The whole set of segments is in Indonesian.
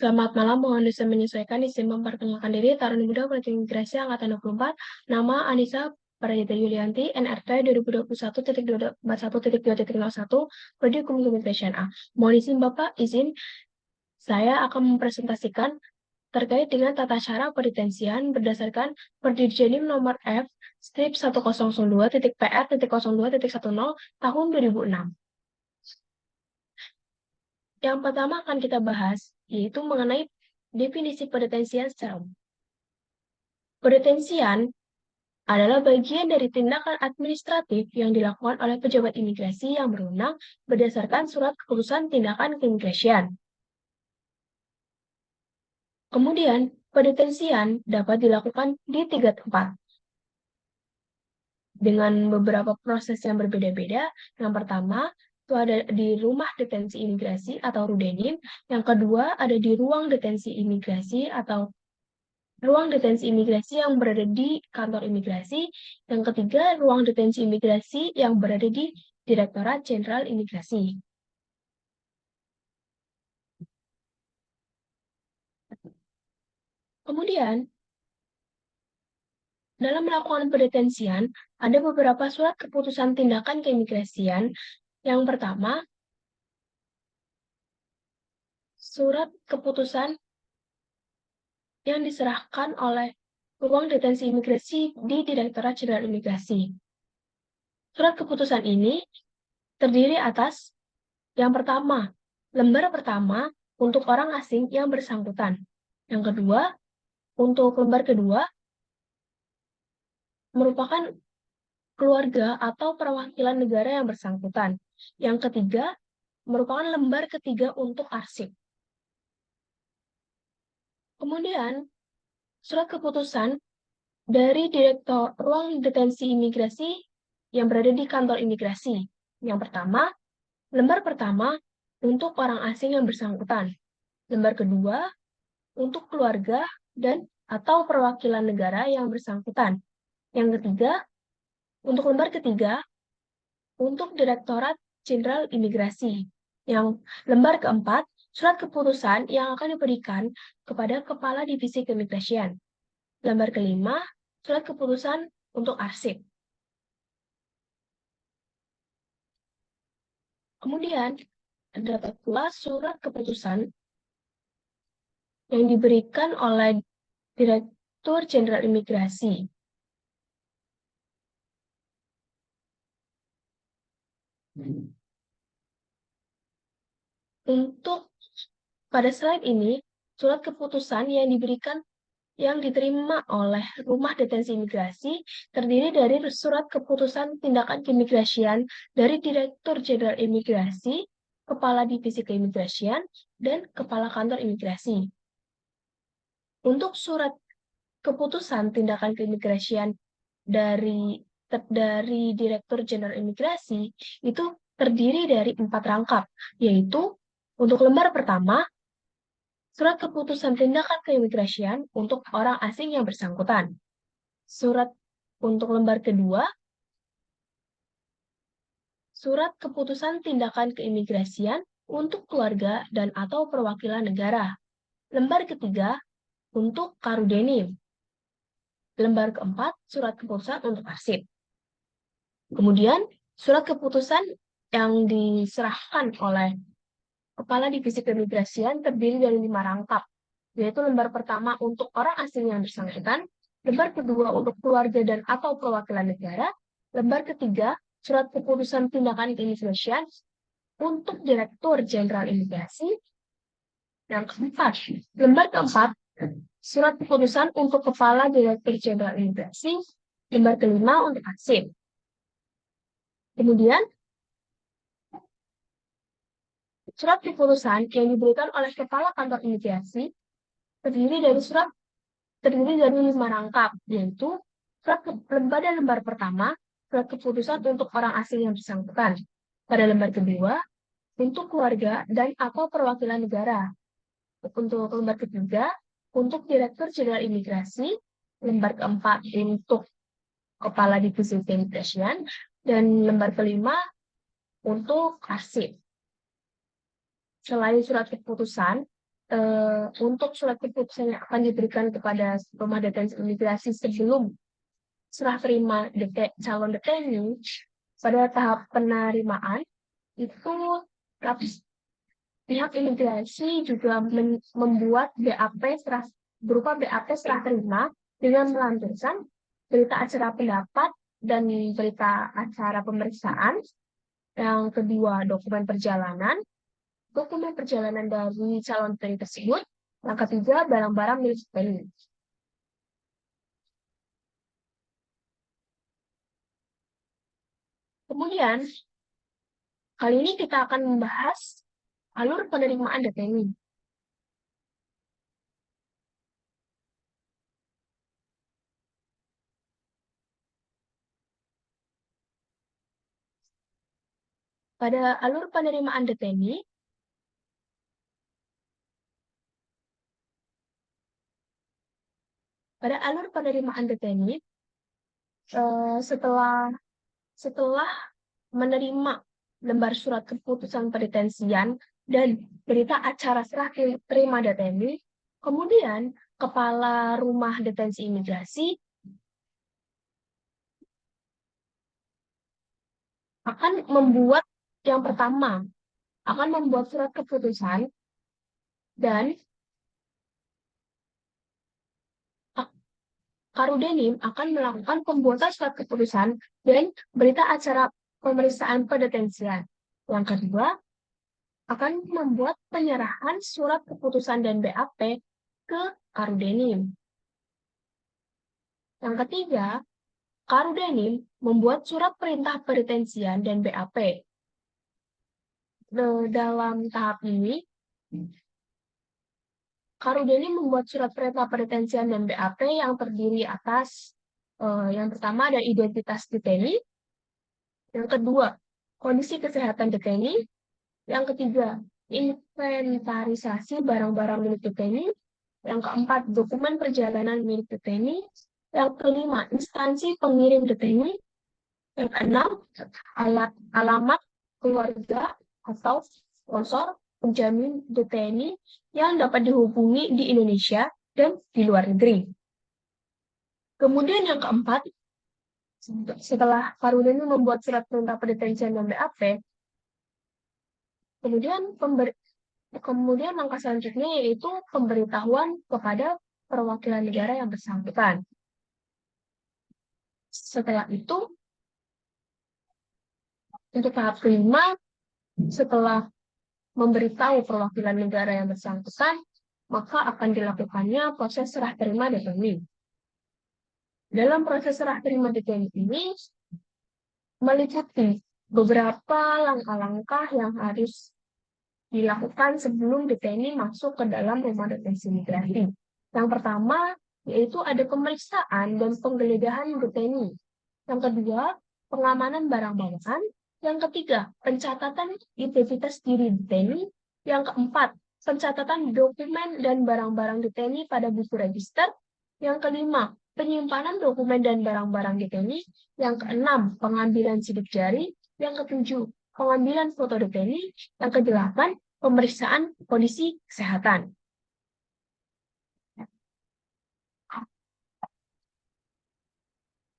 Selamat malam, mohon bisa menyesuaikan izin memperkenalkan diri, Taruna Muda Politik Imigrasi Angkatan 24, nama Anissa Pradita Yulianti, NRT 2021.241.2.01, Prodi Hukum Keimigrasian A. Mohon izin Bapak, saya akan mempresentasikan terkait dengan tata cara perdetensian berdasarkan Perdirjenim nomor F strip 1002.PR.02.10 tahun 2006. Yang pertama akan kita bahas, yaitu mengenai definisi perdetensian secara umum. Perdetensian adalah bagian dari tindakan administratif yang dilakukan oleh pejabat imigrasi yang berwenang berdasarkan surat keputusan tindakan keimigrasian. Kemudian, perdetensian dapat dilakukan di 3 tempat dengan beberapa proses yang berbeda-beda. Yang pertama, itu ada di rumah detensi imigrasi atau RUDENIM. Yang kedua, ada di ruang detensi imigrasi atau ruang detensi imigrasi yang berada di kantor imigrasi. Yang ketiga, ruang detensi imigrasi yang berada di Direktorat Jenderal Imigrasi. Kemudian, dalam melakukan perdetensian, ada beberapa surat keputusan tindakan keimigrasian. Yang pertama, surat keputusan yang diserahkan oleh ruang detensi imigrasi di Direktorat Jenderal Imigrasi. Surat keputusan ini terdiri atas yang pertama, lembar pertama untuk orang asing yang bersangkutan. Yang kedua, untuk lembar kedua, merupakan keluarga atau perwakilan negara yang bersangkutan. Yang ketiga, merupakan lembar ketiga untuk arsip. Kemudian, surat keputusan dari Direktur Ruang Detensi Imigrasi yang berada di kantor imigrasi. Yang pertama, lembar pertama untuk orang asing yang bersangkutan. Lembar kedua untuk keluarga dan atau perwakilan negara yang bersangkutan. Yang ketiga, untuk lembar ketiga untuk Direktorat Jenderal Imigrasi. Yang lembar keempat, surat keputusan yang akan diberikan kepada Kepala Divisi Keimigrasian. Lembar kelima, surat keputusan untuk arsip. Kemudian, terdapat pula surat keputusan yang diberikan oleh Direktur Jenderal Imigrasi. Untuk pada slide ini, surat keputusan yang diterima oleh Rumah Detensi Imigrasi terdiri dari surat keputusan tindakan keimigrasian dari Direktur Jenderal Imigrasi, Kepala Divisi Keimigrasian, dan Kepala Kantor Imigrasi. Untuk surat keputusan tindakan keimigrasian dari Direktur Jenderal Imigrasi itu terdiri dari 4 rangkap, yaitu untuk lembar pertama, surat keputusan tindakan keimigrasian untuk orang asing yang bersangkutan. Surat untuk lembar kedua, surat keputusan tindakan keimigrasian untuk keluarga dan atau perwakilan negara. Lembar ketiga, untuk Karudenim. Lembar keempat, surat keputusan untuk arsip. Kemudian, surat keputusan yang diserahkan oleh Kepala Divisi Keimigrasian terdiri dari 5 rangkap, yaitu lembar pertama untuk orang asing yang bersangkutan, lembar kedua untuk keluarga dan atau perwakilan negara, lembar ketiga surat keputusan tindakan keimigrasian untuk Direktur Jenderal Imigrasi, yang keempat, lembar keempat surat keputusan untuk Kepala Direktur Jenderal Imigrasi, lembar kelima untuk arsip. Kemudian, surat keputusan yang diberikan oleh Kepala Kantor Imigrasi terdiri dari 5 rangkap, yaitu pada lembar pertama, surat keputusan untuk orang asing yang bersangkutan. Pada lembar kedua, untuk keluarga dan atau perwakilan negara. Untuk lembar ketiga, untuk Direktur Jenderal Imigrasi. Lembar keempat, untuk Kepala Divisi Keimigrasian. Dan lembar kelima, untuk arsip. Selain surat keputusan, untuk surat keputusan yang akan diberikan kepada rumah detensi imigrasi sebelum serah terima calon deteni, pada tahap penerimaan itu pihak imigrasi juga membuat berupa BAP serah terima dengan melampirkan berita acara pendapat dan berita acara pemeriksaan. Yang kedua, dokumen perjalanan dari calon deteni tersebut. Yang ketiga, barang-barang milik deteni. Kemudian, kali ini kita akan membahas alur penerimaan deteni. Pada alur penerimaan deteni, setelah menerima lembar surat keputusan pendetensian dan berita acara serah terima deteni, kemudian kepala rumah detensi imigrasi akan membuat surat keputusan dan Karudenim akan melakukan pembuatan surat keputusan dan berita acara pemeriksaan pendetensian. Yang kedua, akan membuat penyerahan surat keputusan dan BAP ke Karudenim. Yang ketiga, Karudenim membuat surat perintah pendetensian dan BAP. Dalam tahap ini, Karudenim membuat surat perintah pendetensian dan BAP yang terdiri atas yang pertama ada identitas deteni, yang kedua kondisi kesehatan deteni, yang ketiga inventarisasi barang-barang milik deteni, yang keempat dokumen perjalanan milik deteni, yang kelima instansi pengirim deteni, yang keenam alamat keluarga atau sponsor penjamin deteni yang dapat dihubungi di Indonesia dan di luar negeri. Kemudian yang keempat, setelah Karudenim membuat surat perintah pendetensian dan BAP, kemudian langkah selanjutnya yaitu pemberitahuan kepada perwakilan negara yang bersangkutan. Setelah itu, untuk tahap kelima, setelah memberitahu perwakilan negara yang bersangkutan, maka akan dilakukannya proses serah terima deteni. Dalam proses serah terima deteni ini meliputi beberapa langkah-langkah yang harus dilakukan sebelum deteni masuk ke dalam rumah detensi imigrasi. Yang pertama, yaitu ada pemeriksaan dan penggeledahan deteni. Yang kedua, pengamanan barang bawaan. Yang ketiga, pencatatan identitas diri deteni. Yang keempat, pencatatan dokumen dan barang-barang deteni pada buku register. Yang kelima, penyimpanan dokumen dan barang-barang deteni. Yang keenam, pengambilan sidik jari. Yang ketujuh, pengambilan foto deteni. Yang kedelapan, pemeriksaan kondisi kesehatan.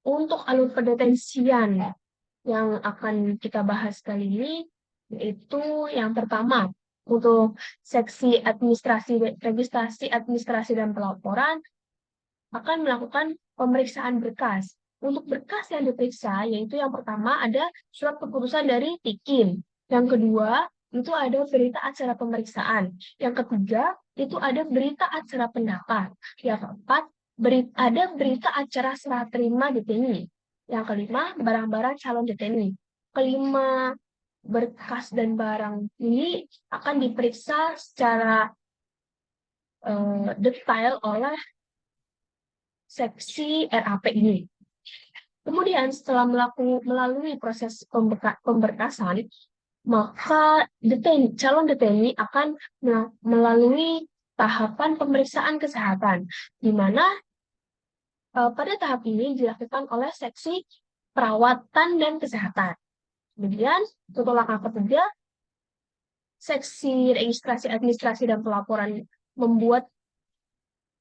Untuk alur pendetensian yang akan kita bahas kali ini, yaitu yang pertama, untuk seksi registrasi administrasi dan pelaporan, akan melakukan pemeriksaan berkas. Untuk berkas yang diperiksa, yaitu yang pertama ada surat keputusan dari Tikin. Yang kedua, itu ada berita acara pemeriksaan. Yang ketiga, itu ada berita acara pendapat. Yang keempat, ada berita acara serah terima deteni. Yang kelima, barang-barang calon deteni. Kelima berkas dan barang ini akan diperiksa secara detail oleh seksi RAP ini. Kemudian setelah melalui proses pemberkasan, maka calon deteni akan melalui tahapan pemeriksaan kesehatan, di mana pada tahap ini dilakukan oleh seksi perawatan dan kesehatan. Kemudian, untuk langkah ketiga, seksi registrasi administrasi dan pelaporan membuat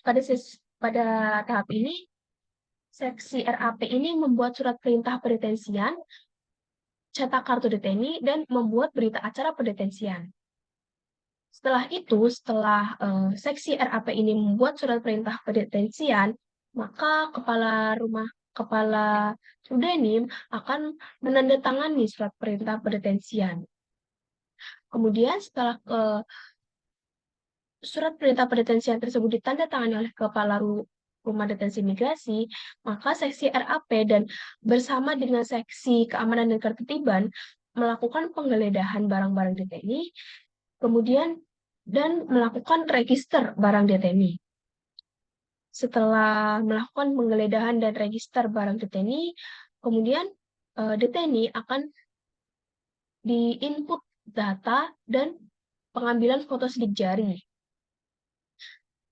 pada tahap ini seksi RAP ini membuat surat perintah pendetensian, cetak kartu deteni, dan membuat berita acara pendetensian. Setelah itu, setelah seksi RAP ini membuat surat perintah pendetensian, maka kepala Rudenim akan menandatangani surat perintah pendetensian. Kemudian setelah surat perintah pendetensian tersebut ditandatangani oleh kepala rumah detensi imigrasi, maka seksi RAP dan bersama dengan seksi keamanan dan ketertiban melakukan penggeledahan barang-barang deteni, kemudian dan melakukan register barang deteni. Setelah melakukan penggeledahan dan register barang deteni, kemudian deteni akan di-input data dan pengambilan foto sidik jari.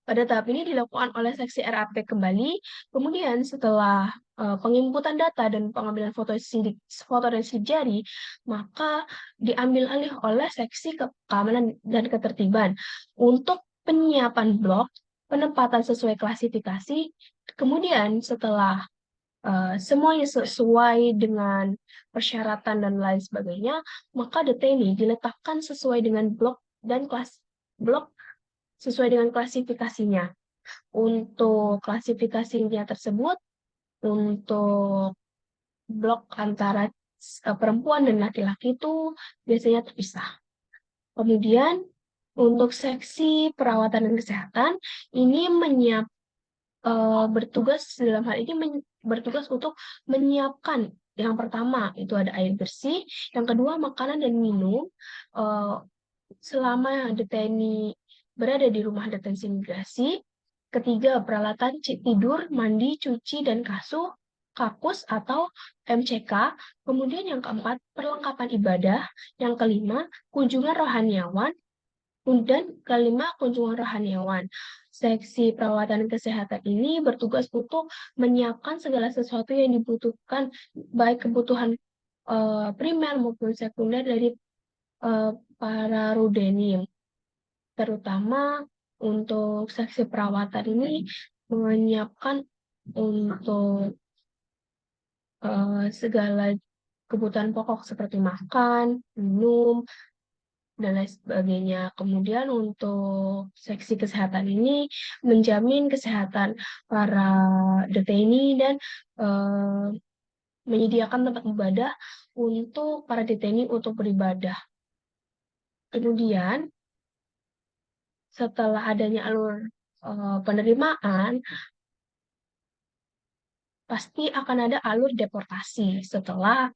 Pada tahap ini dilakukan oleh seksi RAP kembali, kemudian setelah penginputan data dan pengambilan foto dan sidik jari, maka diambil alih oleh seksi keamanan dan ketertiban untuk penyiapan blok, penempatan sesuai klasifikasi, kemudian setelah semuanya sesuai dengan persyaratan dan lain sebagainya, maka deteni diletakkan sesuai dengan blok dan blok sesuai dengan klasifikasinya. Untuk klasifikasinya tersebut, untuk blok antara perempuan dan laki-laki itu biasanya terpisah. Kemudian, untuk seksi perawatan dan kesehatan, ini bertugas dalam hal ini bertugas untuk menyiapkan yang pertama itu ada air bersih, yang kedua makanan dan minum selama deteni berada di rumah detensi imigrasi, ketiga peralatan tidur, mandi, cuci dan kakus atau MCK, kemudian yang keempat perlengkapan ibadah, yang kelima kunjungan rohaniawan, dan kelima kunjungan rohaniawan. Seksi perawatan kesehatan ini bertugas untuk menyiapkan segala sesuatu yang dibutuhkan, baik kebutuhan primer maupun sekunder dari para Rudenim. Terutama untuk seksi perawatan ini menyiapkan untuk segala kebutuhan pokok seperti makan, minum, dan lain sebagainya. Kemudian untuk seksi kesehatan ini menjamin kesehatan para deteni dan menyediakan tempat ibadah untuk para deteni untuk beribadah. Kemudian setelah adanya alur penerimaan, pasti akan ada alur deportasi setelah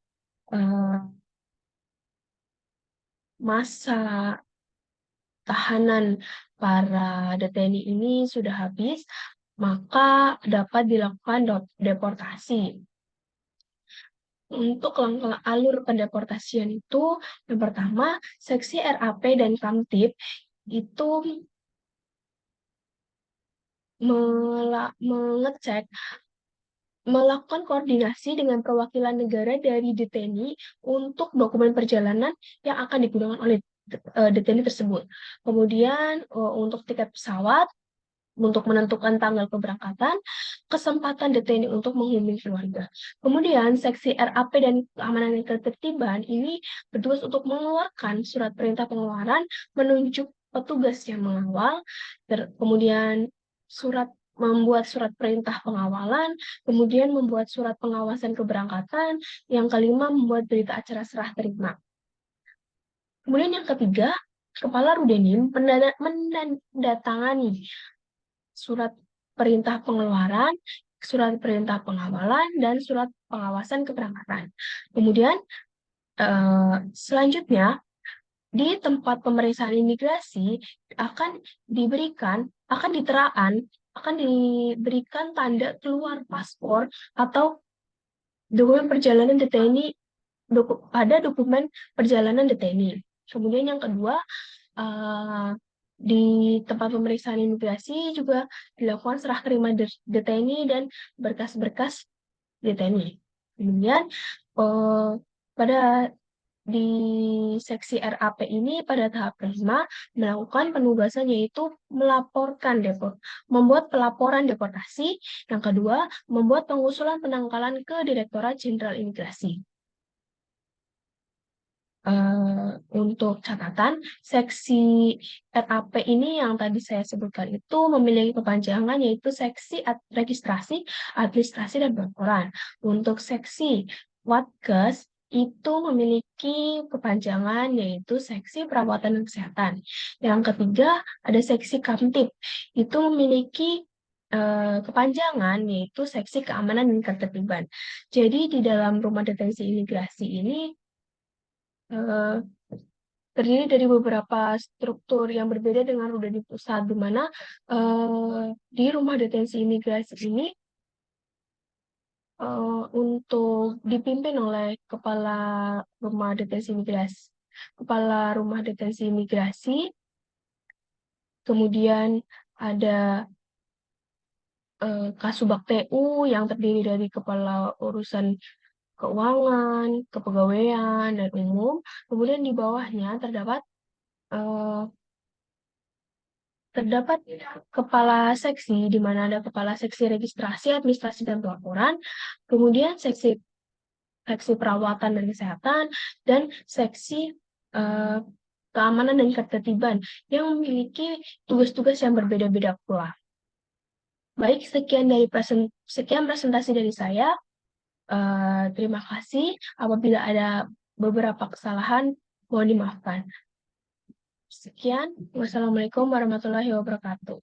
masa tahanan para deteni ini sudah habis, maka dapat dilakukan deportasi. Untuk alur pendeportasian itu, yang pertama, seksi RAP dan Kamtib itu melakukan koordinasi dengan perwakilan negara dari deteni untuk dokumen perjalanan yang akan digunakan oleh deteni tersebut. Kemudian untuk tiket pesawat, untuk menentukan tanggal keberangkatan, kesempatan deteni untuk menghubungi keluarga. Kemudian, seksi RAP dan keamanan dan ketertiban ini bertugas untuk mengeluarkan surat perintah pengeluaran, menunjuk petugas yang mengawal, kemudian membuat surat perintah pengawalan, kemudian membuat surat pengawasan keberangkatan, yang kelima membuat berita acara serah terima. Kemudian yang ketiga, Kepala Rudenim menandatangani surat perintah pengeluaran, surat perintah pengawalan, dan surat pengawasan keberangkatan. Kemudian selanjutnya di tempat pemeriksaan imigrasi akan diberikan tanda keluar paspor atau dokumen perjalanan deteni pada dokumen perjalanan deteni. Kemudian yang kedua, di tempat pemeriksaan imigrasi juga dilakukan serah terima deteni dan berkas-berkas deteni. Kemudian pada di seksi RAP ini pada tahap kelima melakukan penugasan yaitu membuat pelaporan deportasi. Yang kedua, membuat pengusulan penangkalan ke Direktorat Jenderal Imigrasi. Untuk catatan, seksi RAP ini yang tadi saya sebutkan itu memiliki kepanjangan yaitu seksi registrasi, administrasi, dan pelaporan. Untuk seksi Watkes itu memiliki kepanjangan yaitu seksi perawatan dan kesehatan. Yang ketiga ada seksi Kamtib, itu memiliki kepanjangan yaitu seksi keamanan dan ketertiban. Jadi di dalam rumah detensi imigrasi ini terdiri dari beberapa struktur yang berbeda dengan Ruda di pusat, di mana di rumah detensi imigrasi ini untuk dipimpin oleh kepala rumah detensi imigrasi, kemudian ada Kasubag TU yang terdiri dari kepala urusan keuangan, kepegawaian, dan umum. Kemudian di bawahnya terdapat kepala seksi, di mana ada kepala seksi registrasi, administrasi, dan pelaporan, kemudian seksi perawatan dan kesehatan, dan seksi keamanan dan ketertiban yang memiliki tugas-tugas yang berbeda-beda pula. Baik, sekian presentasi dari saya. Terima kasih. Apabila ada beberapa kesalahan, mohon dimaafkan. Sekian. Wassalamualaikum warahmatullahi wabarakatuh.